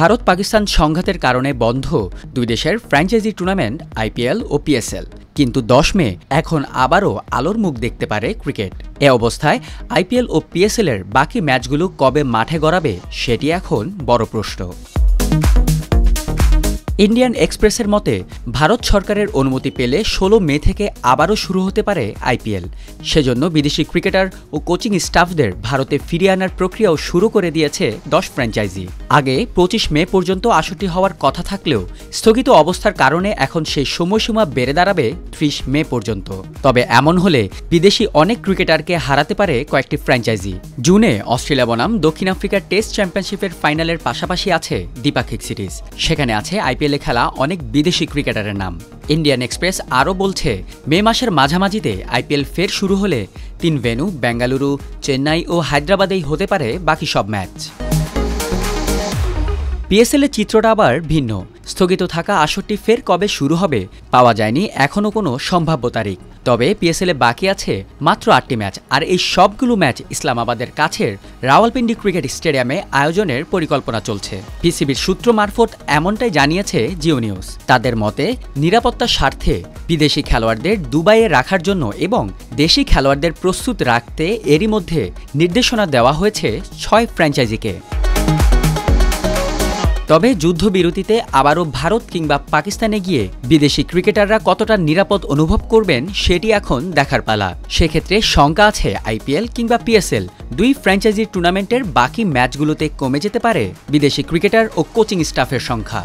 ভারত পাকিস্তান সংঘাতের কারণে বন্ধ দুই দেশের ফ্র্যাঞ্চাইজি টুর্নামেন্ট আইপিএল ও পিএসএল। কিন্তু 10 মে এখন আবারও আলোর মুখ দেখতে পারে ক্রিকেট। এ অবস্থায় আইপিএল ও পিএসএল-এর বাকি ম্যাচগুলো কবে মাঠে গড়াবে সেটি এখন বড় প্রশ্ন। ইন্ডিয়ান এক্সপ্রেসের মতে ভারত সরকারের অনুমতি পেলে 16 মে থেকে আবারও শুরু হতে পারে আইপিএল। সেজন্য বিদেশি ক্রিকেটার ও কোচিং স্টাফদের ভারতে ফিরিয়ে আনার প্রক্রিয়াও শুরু করে দিয়েছে 10 ফ্র্যাঞ্চাইজি। আগে 25 মে পর্যন্ত আসরটি হওয়ার কথা থাকলেও স্থগিত অবস্থার কারণে এখন সেই সময়সীমা বেড়ে দাঁড়াবে 30 মে পর্যন্ত। তবে এমন হলে বিদেশি অনেক ক্রিকেটারকে হারাতে পারে কয়েকটি ফ্র্যাঞ্চাইজি। জুনে অস্ট্রেলিয়া বনাম দক্ষিণ আফ্রিকার টেস্ট চ্যাম্পিয়নশিপের ফাইনালের পাশাপাশি আছে দ্বিপাক্ষিক সিরিজ। সেখানে আছে আইপিএলে খেলা অনেক বিদেশি ক্রিকেটারের নাম। ইন্ডিয়ান এক্সপ্রেস আরও বলছে, মে মাসের মাঝামাঝিতে আইপিএল ফের শুরু হলে 3 ভেন্যু বেঙ্গালুরু, চেন্নাই ও হায়দ্রাবাদেই হতে পারে বাকি সব ম্যাচ। পিএসএল-এর চিত্রটা আবার ভিন্ন। স্থগিত থাকা আসরটি ফের কবে শুরু হবে পাওয়া যায়নি এখনও কোনো সম্ভাব্য তারিখ। তবে পিএসএল-এ বাকি আছে মাত্র 8টি ম্যাচ, আর এই সবগুলো ম্যাচ ইসলামাবাদের কাছের রাওয়ালপিন্ডি ক্রিকেট স্টেডিয়ামে আয়োজনের পরিকল্পনা চলছে। পিসিবির সূত্র মারফত এমনটাই জানিয়েছে জিও নিউজ। তাদের মতে নিরাপত্তার স্বার্থে বিদেশি খেলোয়াড়দের দুবাইয়ে রাখার জন্য এবং দেশি খেলোয়াড়দের প্রস্তুত রাখতে এরই মধ্যে নির্দেশনা দেওয়া হয়েছে 6 ফ্র্যাঞ্চাইজিকে। তবে যুদ্ধবিরতিতে আবারও ভারত কিংবা পাকিস্তানে গিয়ে বিদেশি ক্রিকেটাররা কতটা নিরাপদ অনুভব করবেন সেটি এখন দেখার পালা। সেক্ষেত্রে শঙ্কা আছে আইপিএল কিংবা পিএসএল দুই ফ্র্যাঞ্চাইজি টুর্নামেন্টের বাকি ম্যাচগুলোতে কমে যেতে পারে বিদেশি ক্রিকেটার ও কোচিং স্টাফের সংখ্যা।